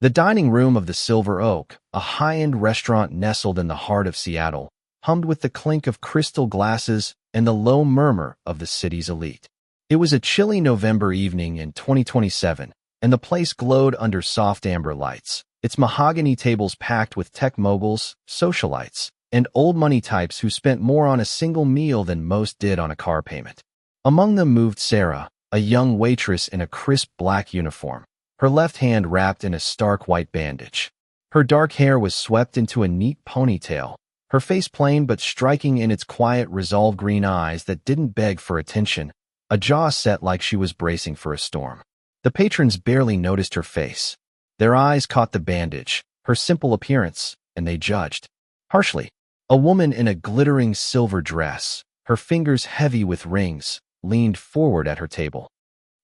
The dining room of the Silver Oak, a high-end restaurant nestled in the heart of Seattle, hummed with the clink of crystal glasses and the low murmur of the city's elite. It was a chilly November evening in 2027, and the place glowed under soft amber lights, its mahogany tables packed with tech moguls, socialites, and old money types who spent more on a single meal than most did on a car payment. Among them moved Sarah, a young waitress in a crisp black uniform, her left hand wrapped in a stark white bandage. Her dark hair was swept into a neat ponytail, her face plain but striking in its quiet, resolved green eyes that didn't beg for attention, a jaw set like she was bracing for a storm. The patrons barely noticed her face. Their eyes caught the bandage, her simple appearance, and they judged. Harshly, a woman in a glittering silver dress, her fingers heavy with rings, leaned forward at her table.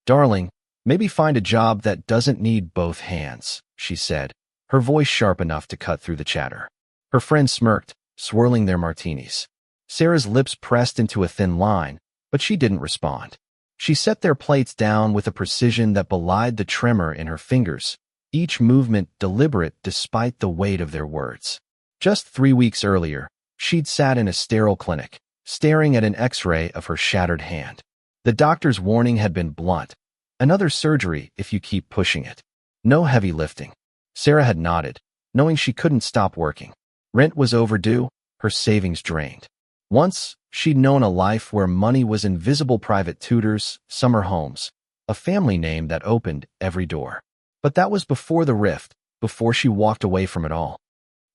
"Darling, maybe find a job that doesn't need both hands," she said, her voice sharp enough to cut through the chatter. Her friends smirked, swirling their martinis. Sarah's lips pressed into a thin line, but she didn't respond. She set their plates down with a precision that belied the tremor in her fingers, each movement deliberate despite the weight of their words. Just 3 weeks earlier, she'd sat in a sterile clinic, staring at an X-ray of her shattered hand. The doctor's warning had been blunt. Another surgery if you keep pushing it. No heavy lifting. Sarah had nodded, knowing she couldn't stop working. Rent was overdue, her savings drained. Once, she'd known a life where money was invisible: private tutors, summer homes, a family name that opened every door. But that was before the rift, before she walked away from it all.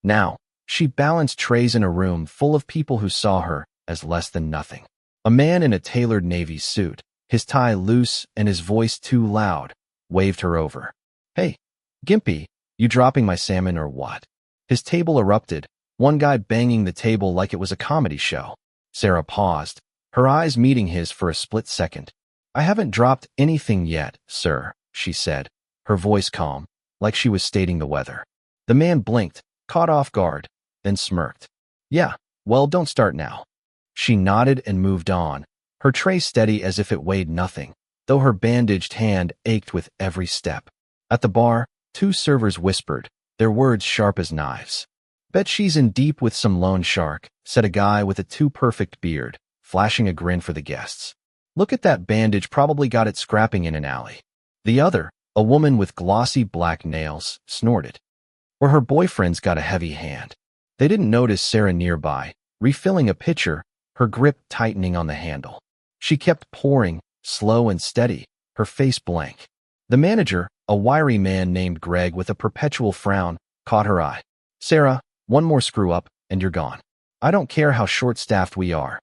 Now, she balanced trays in a room full of people who saw her as less than nothing. A man in a tailored navy suit, his tie loose and his voice too loud, waved her over. "Hey, Gimpy, you dropping my salmon or what?" His table erupted, one guy banging the table like it was a comedy show. Sarah paused, her eyes meeting his for a split second. "I haven't dropped anything yet, sir," she said, her voice calm, like she was stating the weather. The man blinked, caught off guard, then smirked. "Yeah, well, don't start now." She nodded and moved on, her tray steady as if it weighed nothing, though her bandaged hand ached with every step. At the bar, 2 servers whispered, their words sharp as knives. "Bet she's in deep with some loan shark," said a guy with a too-perfect beard, flashing a grin for the guests. "Look at that bandage, probably got it scrapping in an alley." The other, a woman with glossy black nails, snorted. "Or her boyfriend's got a heavy hand." They didn't notice Sarah nearby, refilling a pitcher, her grip tightening on the handle. She kept pouring, slow and steady, her face blank. The manager, a wiry man named Greg with a perpetual frown, caught her eye. "Sarah, one more screw-up, and you're gone. I don't care how short-staffed we are."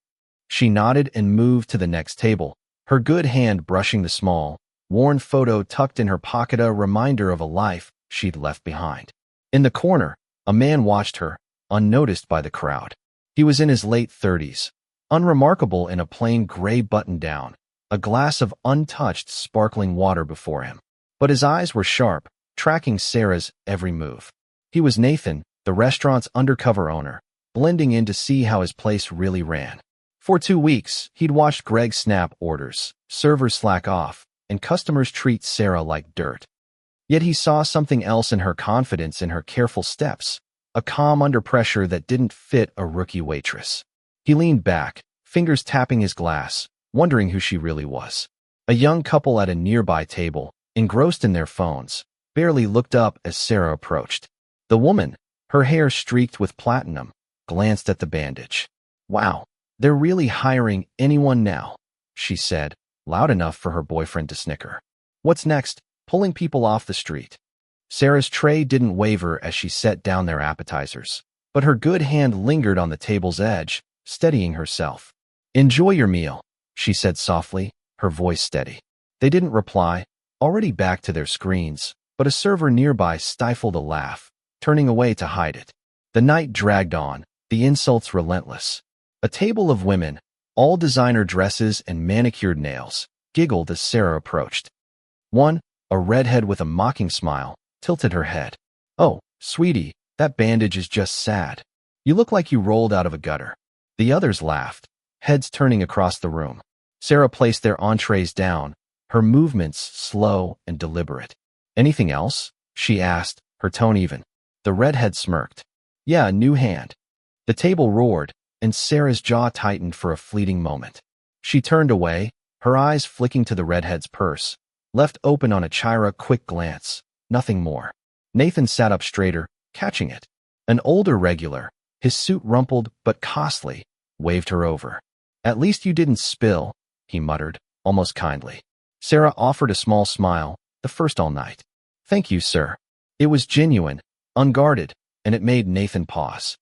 She nodded and moved to the next table, her good hand brushing the small, worn photo tucked in her pocket, a reminder of a life she'd left behind. In the corner, a man watched her, unnoticed by the crowd. He was in his late 30s, unremarkable in a plain gray button-down, a glass of untouched sparkling water before him. But his eyes were sharp, tracking Sarah's every move. He was Nathan, the restaurant's undercover owner, blending in to see how his place really ran. For 2 weeks, he'd watched Greg snap orders, servers slack off, and customers treat Sarah like dirt. Yet he saw something else in her: confidence, in her careful steps, a calm under pressure that didn't fit a rookie waitress. He leaned back, fingers tapping his glass, wondering who she really was. A young couple at a nearby table, engrossed in their phones, barely looked up as Sarah approached. The woman, her hair streaked with platinum, glanced at the bandage. "Wow, they're really hiring anyone now," she said, loud enough for her boyfriend to snicker. "What's next? Pulling people off the street?" Sarah's tray didn't waver as she set down their appetizers, but her good hand lingered on the table's edge, steadying herself. "Enjoy your meal," she said softly, her voice steady. They didn't reply, already back to their screens, but a server nearby stifled a laugh, turning away to hide it. The night dragged on, the insults relentless. A table of women, all designer dresses and manicured nails, giggled as Sarah approached. One, a redhead with a mocking smile, tilted her head. "Oh, sweetie, that bandage is just sad. You look like you rolled out of a gutter." The others laughed, heads turning across the room. Sarah placed their entrees down, her movements slow and deliberate. "Anything else?" she asked, her tone even. The redhead smirked. Yeah, a new hand. The table roared, and Sarah's jaw tightened for a fleeting moment. She turned away, her eyes flicking to the redhead's purse, left open on a Chira quick glance, nothing more. Nathan sat up straighter, catching it. An older regular, his suit rumpled but costly, waved her over. At least you didn't spill, he muttered, almost kindly. Sarah offered a small smile, the first all night. Thank you, sir. It was genuine, unguarded, and it made Nathan pause.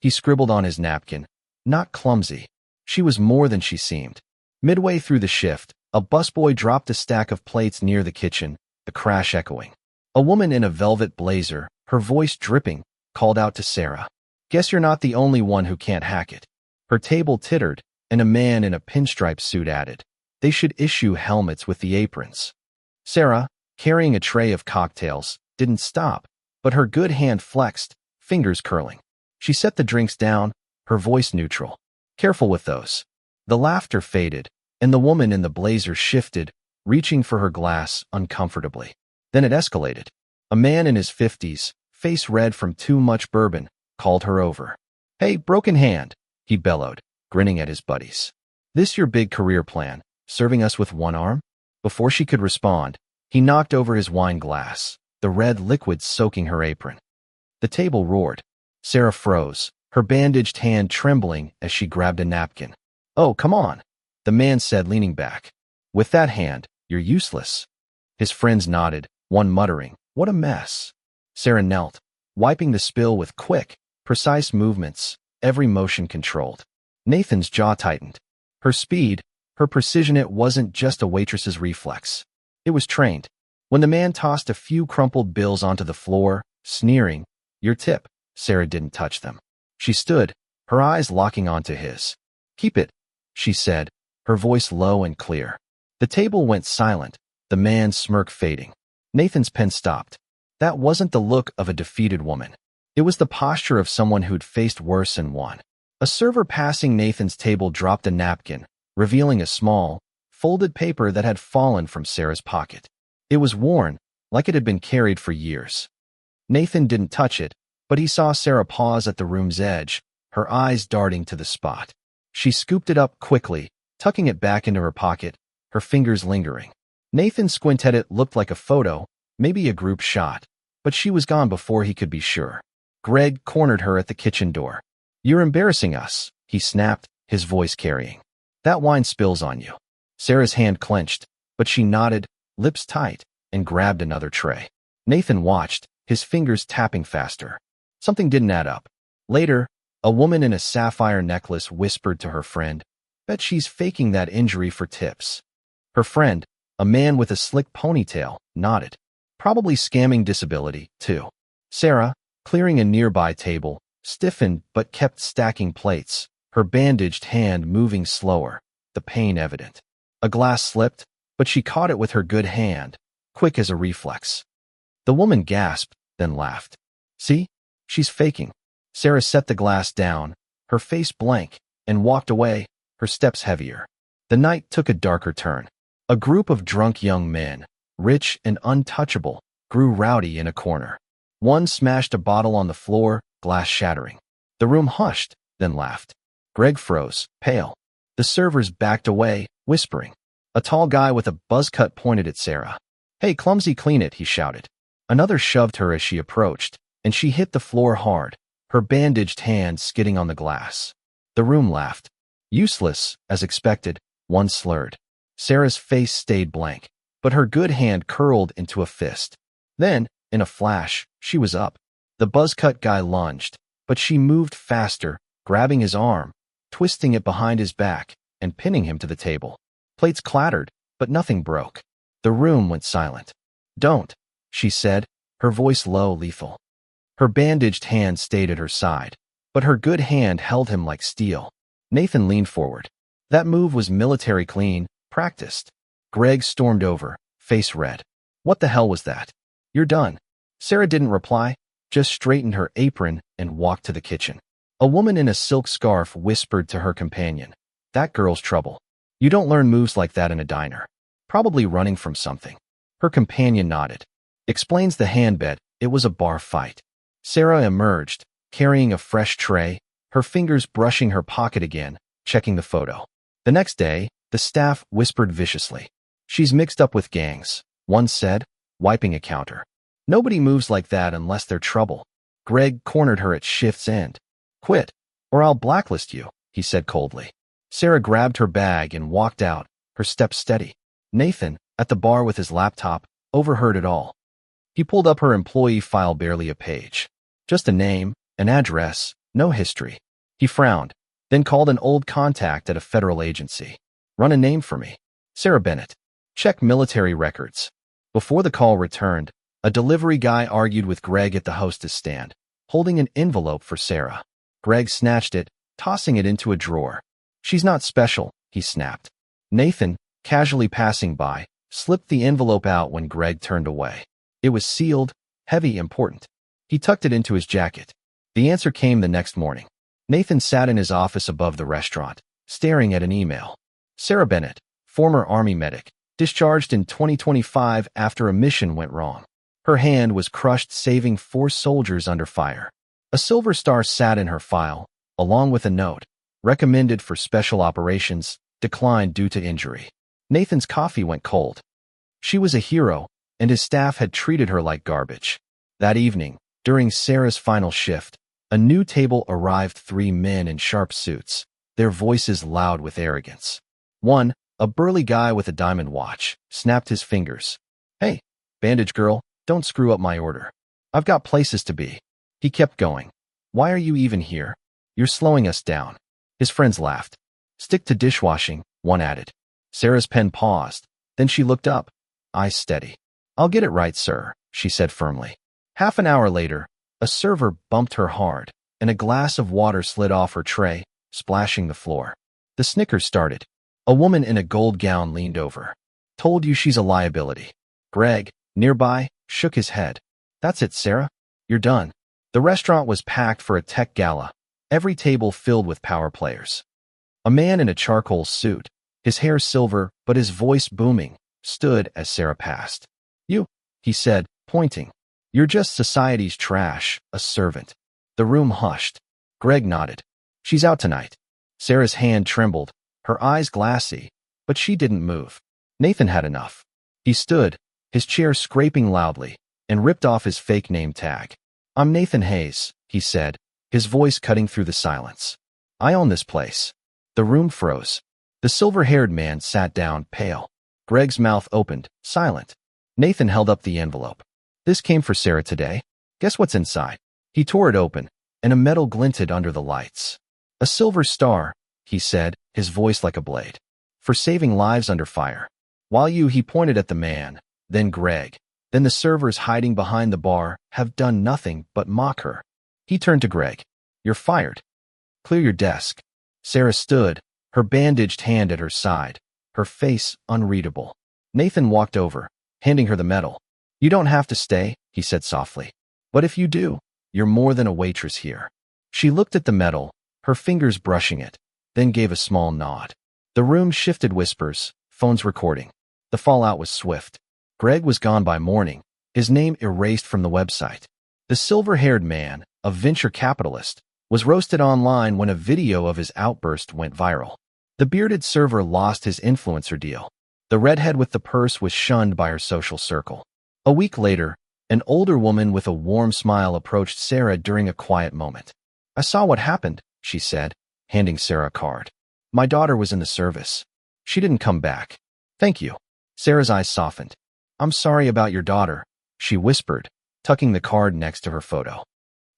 He scribbled on his napkin, not clumsy. She was more than she seemed. Midway through the shift, a busboy dropped a stack of plates near the kitchen, the crash echoing. A woman in a velvet blazer, her voice dripping, called out to Sarah. Guess you're not the only one who can't hack it. Her table tittered, and a man in a pinstripe suit added, they should issue helmets with the aprons. Sarah, carrying a tray of cocktails, didn't stop, but her good hand flexed, fingers curling. She set the drinks down, her voice neutral. Careful with those. The laughter faded, and the woman in the blazer shifted, reaching for her glass uncomfortably. Then it escalated. A man in his 50s, face red from too much bourbon, called her over. Hey, broken hand, he bellowed, grinning at his buddies. This your big career plan, serving us with one arm? Before she could respond, he knocked over his wine glass, the red liquid soaking her apron. The table roared. Sarah froze, her bandaged hand trembling as she grabbed a napkin. Oh, come on, the man said, leaning back. With that hand, you're useless. His friends nodded, one muttering, what a mess. Sarah knelt, wiping the spill with quick, precise movements, every motion controlled. Nathan's jaw tightened. Her speed, her precision, it wasn't just a waitress's reflex. It was trained. When the man tossed a few crumpled bills onto the floor, sneering, your tip, Sarah didn't touch them. She stood, her eyes locking onto his. Keep it, she said, her voice low and clear. The table went silent, the man's smirk fading. Nathan's pen stopped. That wasn't the look of a defeated woman. It was the posture of someone who'd faced worse and won. A server passing Nathan's table dropped a napkin, revealing a small, folded paper that had fallen from Sarah's pocket. It was worn, like it had been carried for years. Nathan didn't touch it, but he saw Sarah pause at the room's edge, her eyes darting to the spot. She scooped it up quickly, tucking it back into her pocket, her fingers lingering. Nathan squinted at it. Looked like a photo, maybe a group shot, but she was gone before he could be sure. Greg cornered her at the kitchen door. You're embarrassing us, he snapped, his voice carrying. That wine spills on you. Sarah's hand clenched, but she nodded, lips tight, and grabbed another tray. Nathan watched, his fingers tapping faster. Something didn't add up. Later, a woman in a sapphire necklace whispered to her friend, bet she's faking that injury for tips. Her friend, a man with a slick ponytail, nodded. Probably scamming disability, too. Sarah, clearing a nearby table, stiffened but kept stacking plates, her bandaged hand moving slower, the pain evident. A glass slipped, but she caught it with her good hand, quick as a reflex. The woman gasped, then laughed. See? She's faking. Sarah set the glass down, her face blank, and walked away, her steps heavier. The night took a darker turn. A group of drunk young men, rich and untouchable, grew rowdy in a corner. One smashed a bottle on the floor, glass shattering. The room hushed, then laughed. Greg froze, pale. The servers backed away, whispering. A tall guy with a buzz cut pointed at Sarah. Hey, clumsy, clean it, he shouted. Another shoved her as she approached, and she hit the floor hard, her bandaged hand skidding on the glass. The room laughed. Useless, as expected, one slurred. Sarah's face stayed blank, but her good hand curled into a fist. Then, in a flash, she was up. The buzz-cut guy lunged, but she moved faster, grabbing his arm, twisting it behind his back, and pinning him to the table. Plates clattered, but nothing broke. The room went silent. Don't, she said, her voice low, lethal. Her bandaged hand stayed at her side, but her good hand held him like steel. Nathan leaned forward. That move was military clean, practiced. Greg stormed over, face red. What the hell was that? You're done. Sarah didn't reply, just straightened her apron and walked to the kitchen. A woman in a silk scarf whispered to her companion. That girl's trouble. You don't learn moves like that in a diner. Probably running from something. Her companion nodded. Explains the hand bet, It was a bar fight. Sarah emerged, carrying a fresh tray, her fingers brushing her pocket again, checking the photo. The next day, the staff whispered viciously. "She's mixed up with gangs," one said, wiping a counter. "Nobody moves like that unless they're trouble." Greg cornered her at shift's end. "Quit, or I'll blacklist you," he said coldly. Sarah grabbed her bag and walked out, her steps steady. Nathan, at the bar with his laptop, overheard it all. He pulled up her employee file, barely a page. Just a name, an address, no history. He frowned, then called an old contact at a federal agency. "Run a name for me." "Sarah Bennett." "Check military records." Before the call returned, a delivery guy argued with Greg at the hostess stand, holding an envelope for Sarah. Greg snatched it, tossing it into a drawer. "She's not special," he snapped. Nathan, casually passing by, slipped the envelope out when Greg turned away. It was sealed, heavy, important. He tucked it into his jacket. The answer came the next morning. Nathan sat in his office above the restaurant, staring at an email. Sarah Bennett, former Army medic, discharged in 2025 after a mission went wrong. Her hand was crushed saving 4 soldiers under fire. A silver star sat in her file, along with a note. Recommended for special operations, declined due to injury. Nathan's coffee went cold. She was a hero, and his staff had treated her like garbage. That evening, during Sarah's final shift, a new table arrived, 3 men in sharp suits, their voices loud with arrogance. One, a burly guy with a diamond watch, snapped his fingers. "Hey, bandage girl, don't screw up my order. I've got places to be." He kept going. "Why are you even here? You're slowing us down." His friends laughed. "Stick to dishwashing," one added. Sarah's pen paused. Then she looked up, eyes steady. "I'll get it right, sir," she said firmly. Half an hour later, a server bumped her hard, and a glass of water slid off her tray, splashing the floor. The snickers started. A woman in a gold gown leaned over. "Told you she's a liability." Greg, nearby, shook his head. "That's it, Sarah. You're done." The restaurant was packed for a tech gala, every table filled with power players. A man in a charcoal suit, his hair silver but his voice booming, stood as Sarah passed. "You," he said, pointing. "You're just society's trash, a servant." The room hushed. Greg nodded. "She's out tonight." Sarah's hand trembled, her eyes glassy, but she didn't move. Nathan had enough. He stood, his chair scraping loudly, and ripped off his fake name tag. "I'm Nathan Hayes," he said, his voice cutting through the silence. "I own this place." The room froze. The silver-haired man sat down, pale. Greg's mouth opened, silent. Nathan held up the envelope. "This came for Sarah today. Guess what's inside?" He tore it open, and a metal glinted under the lights. "A silver star," he said, his voice like a blade. "For saving lives under fire." While he pointed at the man, then Greg, then the servers hiding behind the bar, have done nothing but mock her. He turned to Greg. "You're fired. Clear your desk." Sarah stood, her bandaged hand at her side, her face unreadable. Nathan walked over, handing her the medal. "You don't have to stay," he said softly. "But if you do, you're more than a waitress here." She looked at the medal, her fingers brushing it, then gave a small nod. The room shifted, whispers, phones recording. The fallout was swift. Greg was gone by morning, his name erased from the website. The silver-haired man, a venture capitalist, was roasted online when a video of his outburst went viral. The bearded server lost his influencer deal. The redhead with the purse was shunned by her social circle. A week later, an older woman with a warm smile approached Sarah during a quiet moment. "I saw what happened," she said, handing Sarah a card. "My daughter was in the service. She didn't come back." "Thank you." Sarah's eyes softened. "I'm sorry about your daughter," she whispered, tucking the card next to her photo.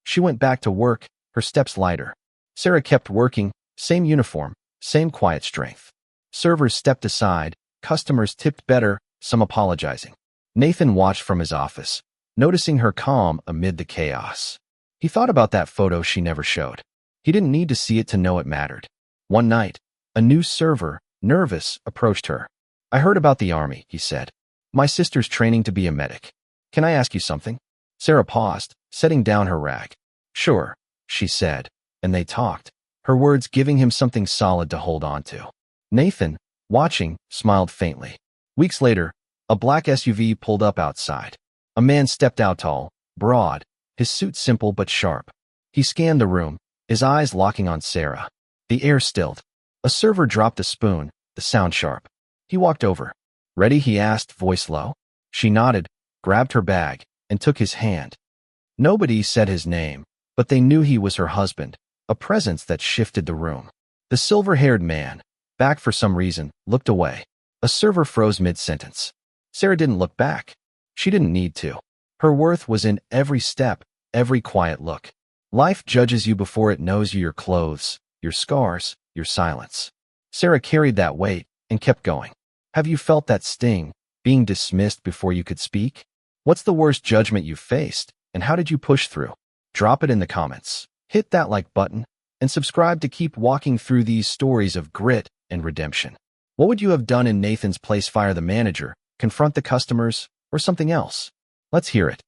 She went back to work, her steps lighter. Sarah kept working, same uniform, same quiet strength. Servers stepped aside, customers tipped better, some apologizing. Nathan watched from his office, noticing her calm amid the chaos. He thought about that photo she never showed. He didn't need to see it to know it mattered. One night, a new server, nervous, approached her. "I heard about the army," he said. "My sister's training to be a medic. Can I ask you something?" Sarah paused, setting down her rag. "Sure," she said, and they talked, her words giving him something solid to hold on to. Nathan, watching, smiled faintly. Weeks later, a black SUV pulled up outside. A man stepped out tall, broad, his suit simple but sharp. He scanned the room, his eyes locking on Sarah. The air stilled. A server dropped a spoon, the sound sharp. He walked over. "Ready?" he asked, voice low. She nodded, grabbed her bag, and took his hand. Nobody said his name, but they knew he was her husband, a presence that shifted the room. The silver-haired man, back for some reason, looked away. A server froze mid-sentence. Sarah didn't look back. She didn't need to. Her worth was in every step, every quiet look. Life judges you before it knows you, your clothes, your scars, your silence. Sarah carried that weight and kept going. Have you felt that sting, being dismissed before you could speak? What's the worst judgment you've faced, and how did you push through? Drop it in the comments. Hit that like button, and subscribe to keep walking through these stories of grit and redemption. What would you have done in Nathan's place? Fire the manager, confront the customers, or something else? Let's hear it.